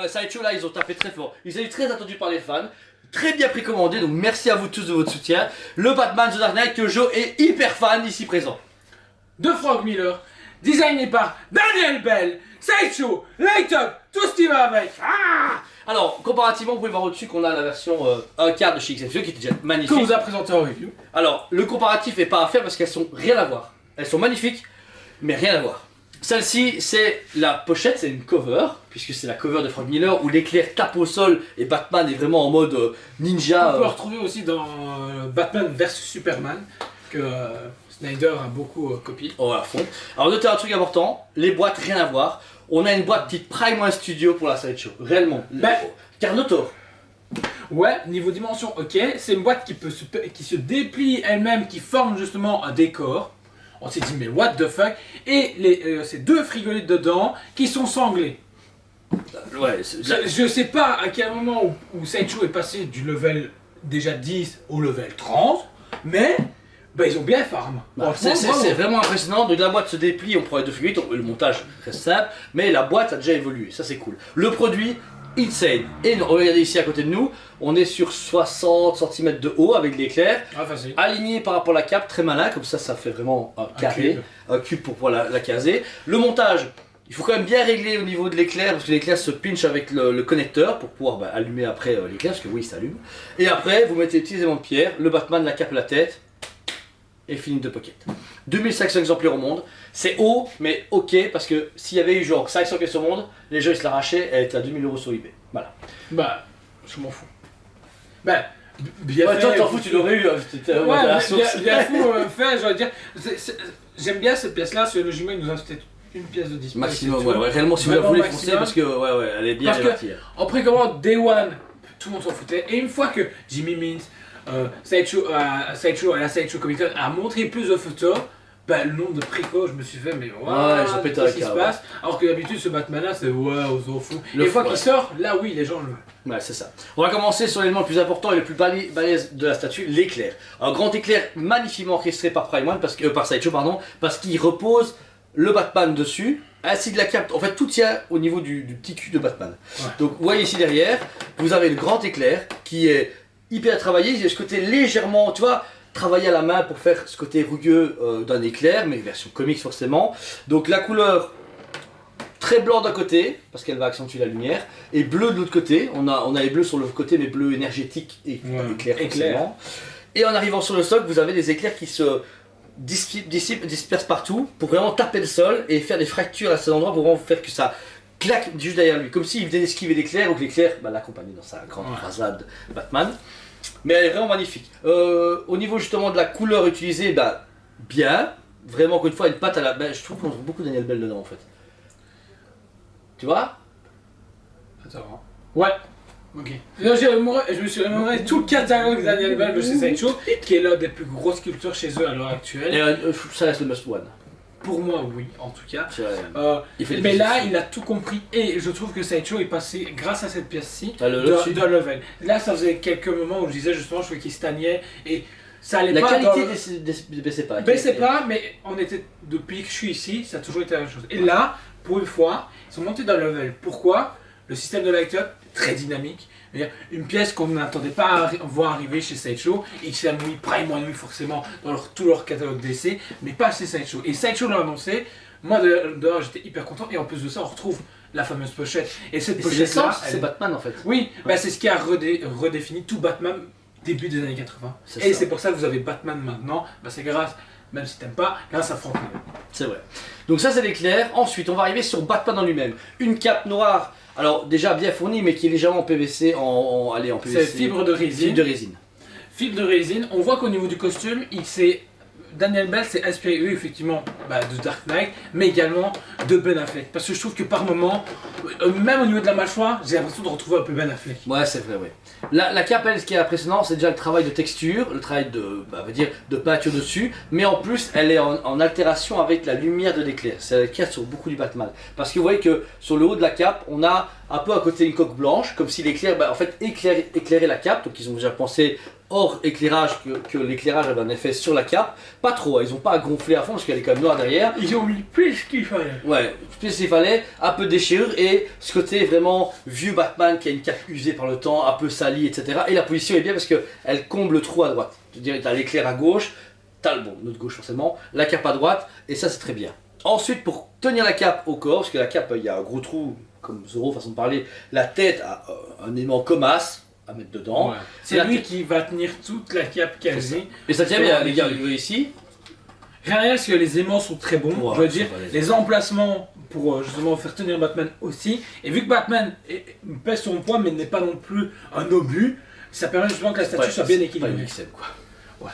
Ouais, Sideshow là, ils ont tapé très fort. Ils ont été très attendus par les fans. Très bien précommandé, donc merci à vous tous de votre soutien. Le Batman The Dark Knight que Joe est hyper fan ici présent. De Frank Miller, designé par Daniel Bell, Sideshow, Light Up, tout ce qui va avec. Ah, Alors, comparativement, vous pouvez voir au-dessus qu'on a la version 1 quart de chez XFCE qui était déjà magnifique. qu'on vous a présenté en review. Alors, le comparatif est pas à faire parce qu'elles sont rien à voir. Elles sont magnifiques, mais rien à voir. Celle-ci, c'est la pochette, c'est une cover, puisque c'est la cover de Frank Miller où l'éclair tape au sol et Batman est vraiment en mode ninja. On peut le retrouver aussi dans Batman vs Superman, que Snyder a beaucoup copié. Oh, à fond. Alors, notez un truc important, les boîtes, rien à voir. On a une boîte petite Prime One Studio pour la Sideshow, réellement. Ben, Carnotaur. Ouais, niveau dimension, ok. C'est une boîte qui se déplie elle-même, qui forme justement un décor. On s'est dit, mais what the fuck. Et ces deux frigolites dedans qui sont sanglés. Ouais, Je sais pas à quel moment où Sideshow est passé du level déjà 10 au level 30, mais bah, ils ont bien farm. C'est vraiment impressionnant. Donc la boîte se déplie, on prend les deux figurines, le montage reste simple, mais la boîte a déjà évolué, ça c'est cool. Le produit, insane. Et regardez ici à côté de nous, on est sur 60 cm de haut avec l'éclair, facile. aligné par rapport à la cape, très malin, comme ça fait vraiment un carré, un cube pour pouvoir la caser. Le montage, il faut quand même bien régler au niveau de l'éclair, parce que l'éclair se pinche avec le connecteur pour pouvoir allumer après l'éclair, parce que oui, il s'allume. Et après, vous mettez les petits éléments de pierre, le Batman, la cape, la tête, et fini de pocket. 2500 exemplaires au monde, c'est haut, mais ok, parce que s'il y avait eu genre 500 pièces au monde, les gens ils se l'arrachaient, elle était à 2000 € sur eBay. Voilà. Bah, je m'en fous. Bah, bien Ouais, fait. toi t'en fous, tu l'aurais eu, t'étais à la source. Bien fou fait, j'allais dire. J'aime bien cette pièce-là, sur le jumeau, il nous a peut-être une pièce de display. Maximum, ouais, réellement si vous la Vraiment voulez maximum. foncer, parce que ouais, elle est bien Parce que répartie. en précommande Day One, tout le monde s'en foutait. Et une fois que Jimmy Mint, Sideshow à la Sideshow Comic Con a montré plus de photos, bah, le nombre de préco, je me suis fait, mais Ouais, ils ont pété qu'est-ce un qui se câble. passe. Alors que d'habitude, ce Batman-là, c'est ouais, on s'en fout. Et Le une fois fou, qu'il ouais. sort, là oui, les gens le veulent. Ouais, c'est ça. On va commencer sur l'élément le plus important et le plus balèze de la statue, l'éclair. Un grand éclair magnifiquement orchestré par Prime One, par Sideshow, pardon, parce qu'il repose le Batman dessus, ainsi que la cape. En fait, tout tient au niveau du petit cul de Batman. Ouais. Donc, vous voyez ici derrière, vous avez le grand éclair qui est hyper travaillé. Il y a ce côté légèrement, tu vois, travaillé à la main pour faire ce côté rugueux d'un éclair, mais version comics forcément. Donc, la couleur très blanc d'un côté, parce qu'elle va accentuer la lumière, et bleu de l'autre côté. On a les bleus sur le côté, mais bleu énergétique et éclair forcément. Et en arrivant sur le stock, vous avez des éclairs qui se dispersent partout pour vraiment taper le sol et faire des fractures à cet endroit pour vraiment faire que ça claque juste derrière lui, comme s'il venait d'esquiver l'éclair ou que l'éclair l'accompagnait dans sa grande croisade Batman. Mais elle est vraiment magnifique. Au niveau justement de la couleur utilisée, bien. Vraiment, encore une fois, une patte à la. Je trouve qu'on trouve beaucoup Daniel Bell dedans en fait. Tu vois? Attends. Ouais. Ok. Là, je me suis remémoré tout le catalogue Daniel Bell de chez Sideshow, qui est l'un des plus grosses sculptures chez eux à l'heure actuelle. Et ça reste le must one. Pour moi, oui, en tout cas. Il fait Mais là, il a tout compris et je trouve que Sideshow est passé, grâce à cette pièce-ci, d'un level. Là, ça faisait quelques moments où je disais justement, je trouvais qu'il stagnait et ça allait la pas. qualité Ne baissait pas. baissait pas, mais on était, depuis que je suis ici, ça a toujours été la même chose. Et là, pour une fois, ils sont montés d'un level. Pourquoi? Le système de light-up, très dynamique. C'est-à-dire une pièce qu'on n'attendait pas voir arriver chez Sideshow et qui s'est mis Prime One forcément dans tout leur catalogue d'essais, mais pas chez Sideshow. Et Sideshow l'a annoncé, moi dehors j'étais hyper content et en plus de ça on retrouve la fameuse pochette. Et cette pochette là, c'est Batman en fait. Oui, c'est ce qui a redéfini tout Batman début des années 80. Et c'est pour ça que vous avez Batman maintenant, c'est grâce, même si t'aimes pas, grâce à Frank Miller. C'est vrai. Donc ça c'est l'éclair. Ensuite on va arriver sur Batman en lui-même. Une cape noire. Alors déjà bien fournie mais qui est légèrement en PVC, en PVC. C'est fibre de résine. Fibre de résine. Fibre de résine. On voit qu'au niveau du costume, Daniel Bell s'est inspiré effectivement de Dark Knight, mais également de Ben Affleck. Parce que je trouve que par moment, même au niveau de la mâchoire, j'ai l'impression de retrouver un peu Ben Affleck. Ouais, c'est vrai, ouais. La cape, elle, ce qui est impressionnant, c'est déjà le travail de texture, le travail de peinture dessus, mais en plus, elle est en altération avec la lumière de l'éclair. C'est l'éclair sur beaucoup du Batman. Parce que vous voyez que sur le haut de la cape, on a un peu à côté une coque blanche, comme si l'éclair, en fait, éclairait la cape. Donc ils ont déjà pensé hors éclairage que l'éclairage avait un effet sur la cape. Pas trop, ils n'ont pas gonflé à fond parce qu'elle est quand même noire derrière. Ils ont mis plus ce qu'il fallait. Ouais, plus s'il fallait, un peu de déchirure et ce côté vraiment vieux Batman qui a une cape usée par le temps, un peu salie, etc. Et la position est bien parce qu'elle comble le trou à droite. Je dirais, t'as l'éclair à gauche, t'as le bon, notre gauche forcément, la cape à droite, et ça c'est très bien. Ensuite, pour tenir la cape au corps, parce que la cape, il y a un gros trou, comme Zorro, façon de parler, la tête a un élément comme as à mettre dedans. Ouais. C'est lui qui va tenir toute la cape quasi. Et ça tient bien, les gars, vous voyez ici. Rien à dire parce que les aimants sont très bons, Ouais, je veux dire, les les emplacements pour justement faire tenir Batman aussi. Et vu que Batman pèse son poids mais n'est pas non plus un obus, ça permet justement que la statue soit bien Pas équilibrée. une XM, quoi. Ouais.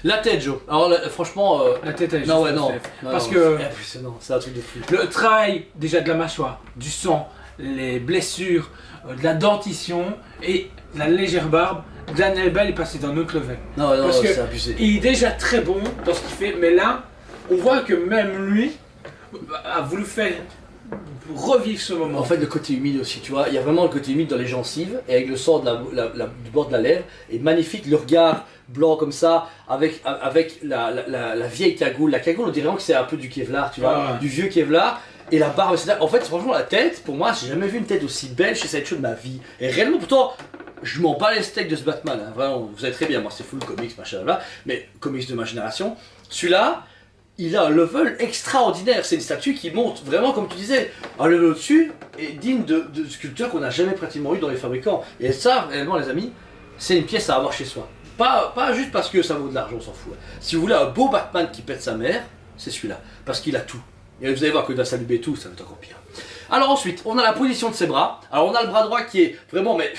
La tête, Joe. Alors franchement. La tête elle est Non, juste non. SF. Non, Parce non, que c'est impressionnant, c'est un truc de fou. le travail déjà de la mâchoire, du sang, les blessures, de la dentition et de la légère barbe, Daniel Bell est passé d'un autre level. Non, non, Parce que c'est abusé. il est déjà très bon dans ce qu'il fait, mais là, on voit que même lui a voulu faire revivre ce moment. En fait, le côté humide aussi, tu vois, il y a vraiment le côté humide dans les gencives, et avec le sang de du bord de la lèvre, et magnifique, le regard blanc comme ça, avec la vieille cagoule. La cagoule, on dirait vraiment que c'est un peu du Kevlar, tu vois, Ah ouais. du vieux Kevlar, et la barbe, etc. En fait, franchement, la tête, pour moi, j'ai jamais vu une tête aussi belle chez Sideshow de ma vie. Et réellement, pourtant, je m'en bats les steaks de ce Batman, hein. Vraiment, vous savez très bien, moi c'est full comics, machin, là, mais comics de ma génération. Celui-là, il a un level extraordinaire. C'est une statue qui monte vraiment, comme tu disais, un level au-dessus et digne de sculpteurs qu'on n'a jamais pratiquement eu dans les fabricants. Et ça, réellement, les amis, c'est une pièce à avoir chez soi. Pas juste parce que ça vaut de l'argent, on s'en fout. Si vous voulez un beau Batman qui pète sa mère, c'est celui-là. Parce qu'il a tout. Et vous allez voir qu'il va s'allumer tout, ça va être encore pire. Alors ensuite, on a la position de ses bras. Alors on a le bras droit qui est vraiment, mais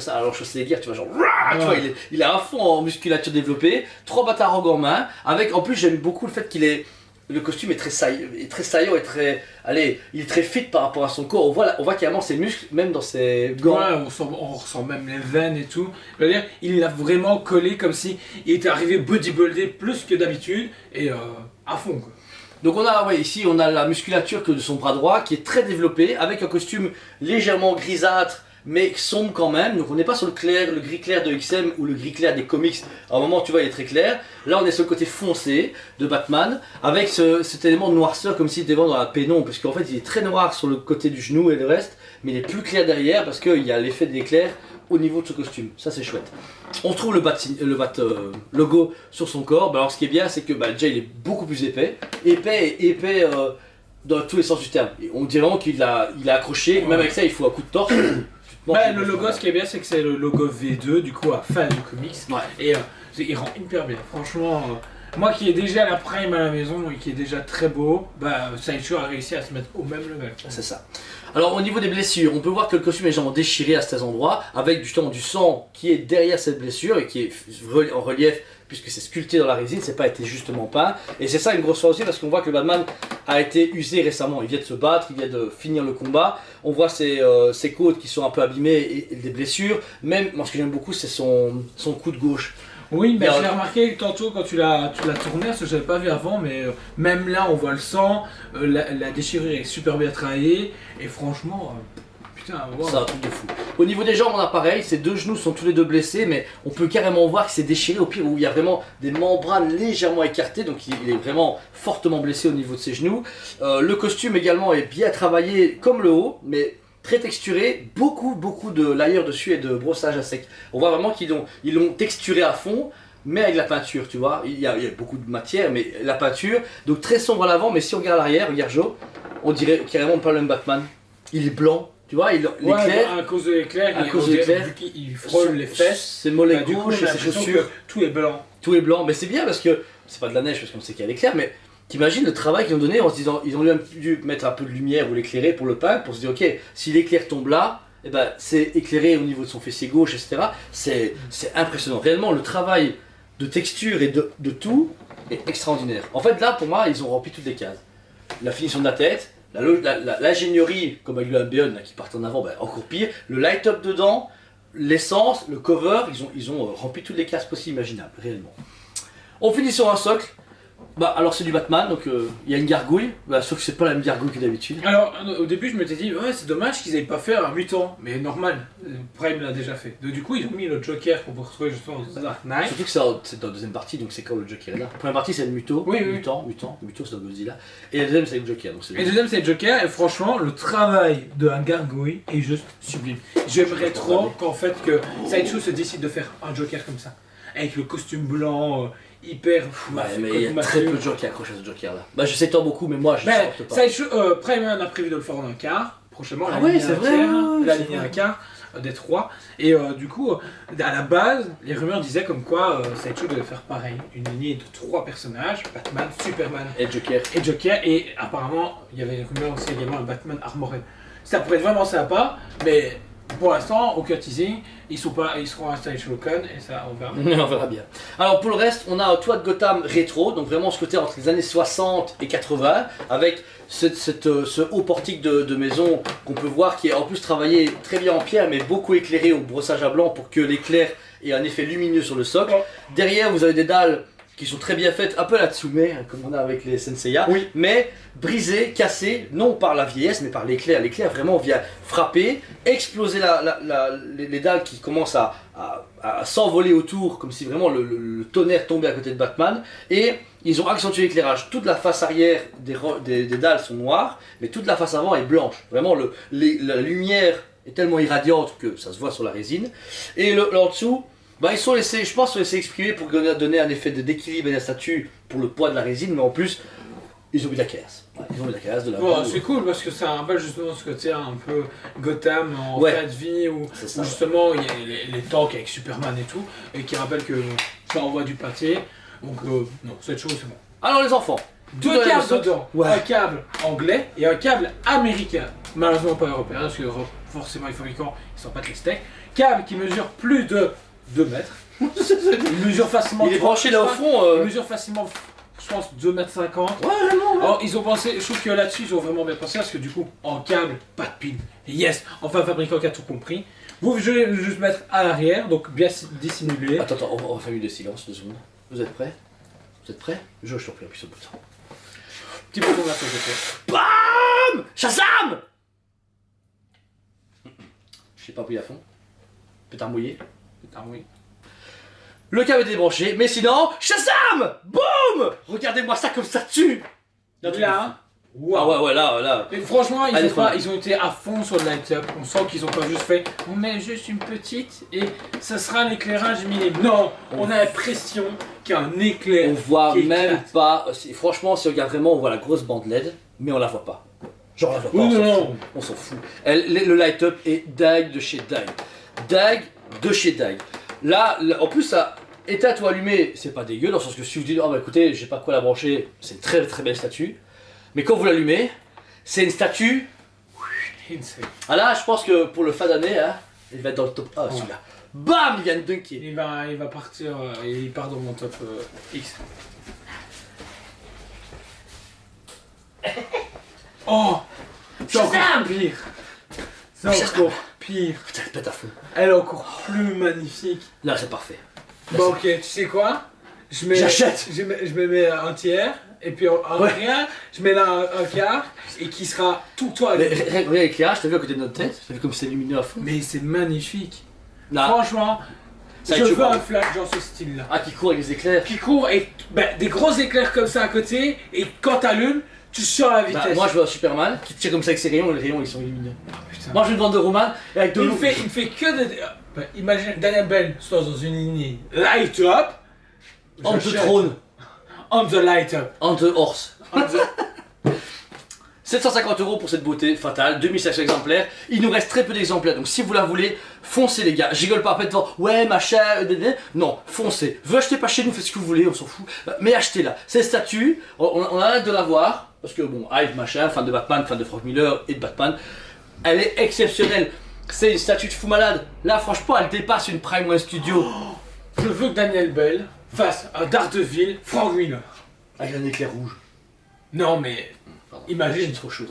ça, alors chaussée les guerres, tu vois, genre, tu vois, il est à fond en musculature développée, 3 batarangs en main, avec, en plus j'aime beaucoup le fait qu'il est, le costume est très saillant et très, allez, il est très fit par rapport à son corps. On voit carrément ses muscles, même dans ses gants. Ouais, on ressent même les veines et tout. Je veux dire, il l'a vraiment collé comme si il était arrivé bodybuildé plus que d'habitude et à fond quoi. Donc on a, ouais, ici on a la musculature que de son bras droit qui est très développée avec un costume légèrement grisâtre mais sombre quand même. Donc on n'est pas sur le gris clair de XM ou le gris clair des comics. À un moment tu vois il est très clair. Là on est sur le côté foncé de Batman avec cet élément de noirceur comme s'il était vraiment dans la pénombre parce qu'en fait il est très noir sur le côté du genou et le reste mais il est plus clair derrière parce qu'il y a l'effet de l'éclair au niveau de ce costume. Ça c'est chouette. On trouve le bat logo sur son corps. Bah, alors ce qui est bien c'est que déjà il est beaucoup plus épais dans tous les sens du terme. Et on dirait vraiment qu'il a accroché, même avec ça il faut un coup de torse. Ouais, le logo, ce qui est bien, c'est que c'est le logo V2, du coup, à fin du comics. Ouais. Et il rend hyper bien. Franchement, moi qui ai déjà la Prime à la maison et qui est déjà très beau, bah, Sideshow a réussi à se mettre au même level. C'est ça. Alors au niveau des blessures, on peut voir que le costume est légèrement déchiré à certains endroits, avec justement du sang qui est derrière cette blessure et qui est en relief puisque c'est sculpté dans la résine, c'est pas été justement peint. Et c'est ça une grosse force aussi parce qu'on voit que le Batman a été usé récemment. Il vient de se battre, il vient de finir le combat. On voit ses côtes qui sont un peu abîmées et des blessures. Même, moi ce que j'aime beaucoup c'est son coude gauche. Oui, mais je l'ai remarqué tantôt quand tu l'as tourné, parce que je l'avais pas vu avant, mais même là on voit le sang, la déchirure est super bien travaillée, et franchement, putain, wow. C'est un truc de fou. Au niveau des jambes on a pareil, ses deux genoux sont tous les deux blessés, mais on peut carrément voir que c'est déchiré au pire où il y a vraiment des membranes légèrement écartées, donc il est vraiment fortement blessé au niveau de ses genoux. Le costume également est bien travaillé comme le haut, mais très texturé, beaucoup de layers dessus et de brossage à sec. On voit vraiment qu'ils l'ont texturé à fond, mais avec la peinture, tu vois. Il y a beaucoup de matière, mais la peinture, donc très sombre à l'avant, mais si on regarde l'arrière, regarde Joe, on dirait carrément pas le même Batman. Il est blanc, tu vois, l'éclair. À cause de l'éclair, vu qu'il frôle les fesses, ses mollets bah, gauche, ses chaussures. Tout est blanc. Tout est blanc, mais c'est bien parce que c'est pas de la neige parce qu'on sait qu'il y a l'éclair, mais t'imagines le travail qu'ils ont donné en se disant, ils ont dû mettre un peu de lumière ou l'éclairer pour le peindre, pour se dire ok, si l'éclair tombe là, eh ben, c'est éclairé au niveau de son fessier gauche, etc. C'est impressionnant. Réellement, le travail de texture et de tout est extraordinaire. En fait, là, pour moi, ils ont rempli toutes les cases. La finition de la tête, l'ingénierie, comme avec le Albion qui part en avant, ben, encore pire. Le light-up dedans, l'essence, le cover, ils ont rempli toutes les cases possibles imaginables, réellement. On finit sur un socle. Bah alors c'est du Batman, donc il y a une gargouille, sauf que c'est pas la même gargouille que d'habitude. Alors, au début, je m'étais dit, ouais, c'est dommage qu'ils aient pas fait un mutant, mais normal, Prime l'a déjà fait. Donc, du coup, ils ont mis le Joker pour retrouver justement Dark Knight. Surtout que c'est dans la deuxième partie, donc c'est quand le Joker est là. La première partie c'est le Muto, Oui, oui. Mutant, c'est dans Godzilla. Et la deuxième c'est le Joker. Donc c'est Et le deuxième, c'est le Joker, et franchement, le travail de un gargouille est juste sublime. J'aimerais trop qu'en fait, que Sideshow se décide de faire un Joker comme ça, avec le costume blanc. Hyper fou. Ouais, mais il y a très peu de gens qui accrochent à ce Joker là. Bah je sais tant beaucoup, mais moi je Mais supporte pas. Sideshow, Prime a prévu de le faire en un quart, prochainement, Ah la ouais, ligne c'est un vrai, tiers, ouais, la c'est ligne vrai. un quart des trois. Et du coup, à la base, les rumeurs disaient comme quoi Sideshow devait faire pareil, une lignée de 3 personnages, Batman, Superman Et Joker. et Joker, et apparemment, il y avait des rumeurs aussi également un Batman armoré. Ça pourrait être vraiment sympa, mais pour l'instant, aucun teasing, ils seront à Sideshow Con, et ça, on verra. On verra bien. Alors pour le reste, on a un toit de Gotham rétro, donc vraiment ce côté entre les années 60 et 80, avec ce haut portique de maison qu'on peut voir qui est en plus travaillé très bien en pierre, mais beaucoup éclairé au brossage à blanc pour que l'éclair ait un effet lumineux sur le socle. Derrière, vous avez des dalles qui sont très bien faites, un peu la Tsume, hein, comme on a avec les Senseiya, Oui. mais brisées, cassées, non par la vieillesse, mais par l'éclair. L'éclair vraiment vient frapper, exploser les dalles qui commencent à s'envoler autour, comme si vraiment le tonnerre tombait à côté de Batman, et ils ont accentué l'éclairage. Toute la face arrière des dalles sont noires, mais toute la face avant est blanche. Vraiment, la lumière est tellement irradiante que ça se voit sur la résine. Et en dessous, bah, ils sont laissés, je pense, exprimer pour donner un effet d'équilibre à la statue pour le poids de la résine, mais en plus, ils ont mis de la caillasse. Ouais, ils ont mis de la caillasse, de la Bon, boue. c'est cool parce que ça rappelle justement ce côté un peu Gotham en Ouais. fin de vie où, C'est ça, où justement il y a les tanks avec Superman et tout, et qui rappelle que ça envoie du pâté. Donc, non, cette chose c'est bon. Alors les enfants, tout dans Deux les câbles socs. dedans, Ouais. un câble anglais et un câble américain. Malheureusement pas européen parce que forcément les fabricants ils s'en battent les steaks. Câble qui mesure plus de 2 mètres. Il mesure facilement. Il est branché là au fond. Il mesure facilement, je pense, 2,50 m. Ouais, vraiment, ouais. Alors ils ont pensé, je trouve que là-dessus ils ont vraiment bien pensé parce que du coup en câble, pas de pile. Yes, enfin un fabricant qui a tout compris. Vous je vais juste mettre à l'arrière, donc bien dissimulé. Attends, on va faire une de silence, 2 secondes. Vous êtes prêts? Vous êtes prêts? Je t'en prie, appuie sur le bouton. Petit bouton là sur le côté. BAM! Shazam! Je sais pas appuyé à fond. Pétard mouillé. Ah oui. Le câble est débranché, mais sinon, Shazam! Boum! Regardez-moi ça comme ça tue! Donc là, Ah ouais, là. et franchement, Allez, trop bien. ils ont été à fond sur le light-up. On sent qu'ils ont pas juste fait, on met juste une petite et ça sera un éclairage minime. Non, on a l'impression qu'il y a un éclair. On voit qui même éclate. pas. Franchement, si on regarde vraiment, on voit la grosse bande LED, mais on la voit pas. Genre, on la voit pas, Oui, on s'en non, fout. non. On s'en fout. Le light-up est dingue de chez dingue. Dingue de chez dingue. Là, en plus, ça. Éteint ou allumé, c'est pas dégueu, dans le sens que si vous dites, oh bah écoutez, j'ai pas quoi la brancher, c'est une très très belle statue. Mais quand vous l'allumez, c'est une statue. Insane. Ah là, je pense que pour le fin d'année, hein, il va être dans le top 1 celui-là. Bam, il vient de dunker. Il va partir, il part dans mon top X. Oh, c'est encore Shazam! pire. C'est encore pire. Putain, elle pète à fond. Elle est encore plus magnifique. Là, c'est parfait. Là, Bon, ok, tu sais quoi? J'achète. Je me mets un tiers, et puis en Ouais. rien, je mets là un quart, et qui sera tout le temps Mais allumé. regarde l'éclairage, t'as vu à côté de notre tête? T'as vu comme c'est lumineux à fond? Mais c'est magnifique. Là, Franchement, ça je tue veux pas. un flash dans ce style-là. Ah, qui court avec les éclairs. Qui court et des gros éclairs comme ça à côté, et quand t'allumes, tu sens la Bah, vitesse. moi, je veux un Superman qui tire comme ça avec ses rayons, et les rayons ils sont lumineux. Putain. Moi, je veux une bande de Roman et avec de il l'eau. fait que de. Imagine Daniel Bell soit dans une lignée light up. On Je the jette. trône, On the light up. on the horse. On the- 750 € pour cette beauté fatale, 2500 exemplaires. Il nous reste très peu d'exemplaires, donc si vous la voulez, foncez les gars. Je rigole pas après devant, ouais machin, non, foncez. Vous achetez pas chez nous, faites ce que vous voulez, on s'en fout. Mais achetez-la. Cette statue, on a hâte de la voir, parce que bon, Hive machin, fan de Batman, fan de Frank Miller et de Batman, elle est exceptionnelle. C'est une statue de fou malade. Là, franchement, elle dépasse une Prime One Studio. Je veux que Daniel Bell fasse un Daredevil Frank Miller. Avec un éclair rouge. Non mais Pardon. imagine. C'est trop chaud.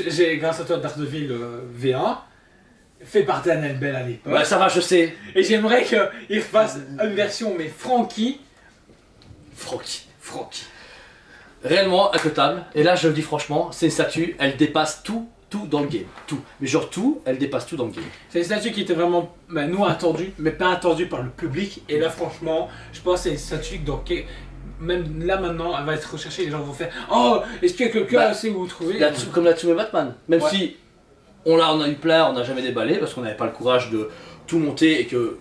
J'ai grâce à toi Daredevil V1 fait par Daniel Bell à l'époque. Ouais, ça va, je sais. Et j'aimerais qu'il refasse une version mais Frankie. Francky. réellement incotable. Et là, je le dis franchement, c'est une statue, elle dépasse tout dans le game. Tout. Mais genre tout, elle dépasse tout dans le game. C'est une statue qui était vraiment, nous, attendue, mais pas attendue par le public. Et là, franchement, je pense que c'est une statue même là maintenant, elle va être recherchée. Les gens vont faire oh, est-ce qu'il y a quelqu'un sait où vous trouver Comme la Tsume Batman. Même ouais. si on a eu plein, on n'a jamais déballé parce qu'on n'avait pas le courage de tout monter et que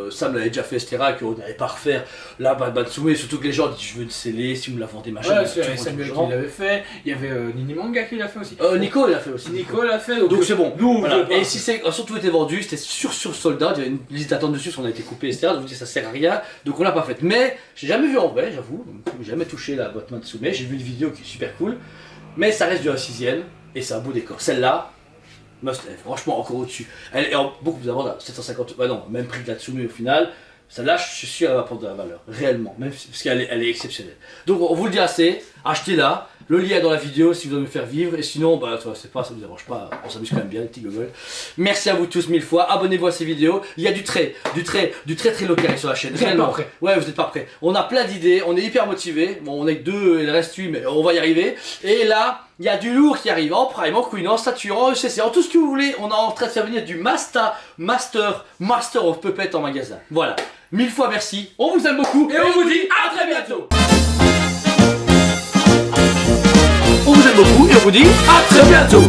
Sam l'avait déjà fait, etc. Et qu'on n'allait pas refaire la Batman Tsume. Et surtout que les gens disent je veux une scellée, si vous me la vendez, machin. Ouais, c'est Samuel qui l'avait fait. Il y avait Nini Manga qui l'a fait aussi. Nico l'a fait aussi. Nico l'a fait. Donc c'est bon. Nous, voilà. Et si c'est surtout été vendu, c'était sur soldat, il y avait une liste d'attente dessus, parce qu'on a été coupé, etc. Donc ça sert à rien, donc on l'a pas fait. Mais j'ai jamais vu en vrai, j'avoue, j'ai jamais touché la Batman Tsume, j'ai vu une vidéo qui est super cool, mais ça reste du 1/6ème et c'est un beau décor. Celle-là, must have, franchement encore au-dessus. Elle est beaucoup plus abordable, 750, bah non, même prix de la Tsume au final. Celle-là, je suis sûr, elle va prendre de la valeur, réellement, même parce qu'elle est exceptionnelle. Donc on vous le dit assez, achetez-la, le lien est dans la vidéo si vous voulez me faire vivre, et sinon, bah c'est pas, ça vous dérange pas, on s'amuse quand même bien, les petits gogoles. Merci à vous tous 1000 fois, abonnez-vous à ces vidéos, il y a du très local sur la chaîne, réellement. Ouais, vous n'êtes pas prêts. On a plein d'idées, on est hyper motivés, bon on est que 2 et le reste 8, mais on va y arriver. Et là, il y a du lourd qui arrive en Prime, en Queen, en Statue, en ECC, en tout ce que vous voulez. On est en train de faire venir du Master of Puppet en magasin. Voilà. 1000 fois merci, on vous aime beaucoup et on vous dit à très bientôt. On vous aime beaucoup et on vous dit à très bientôt.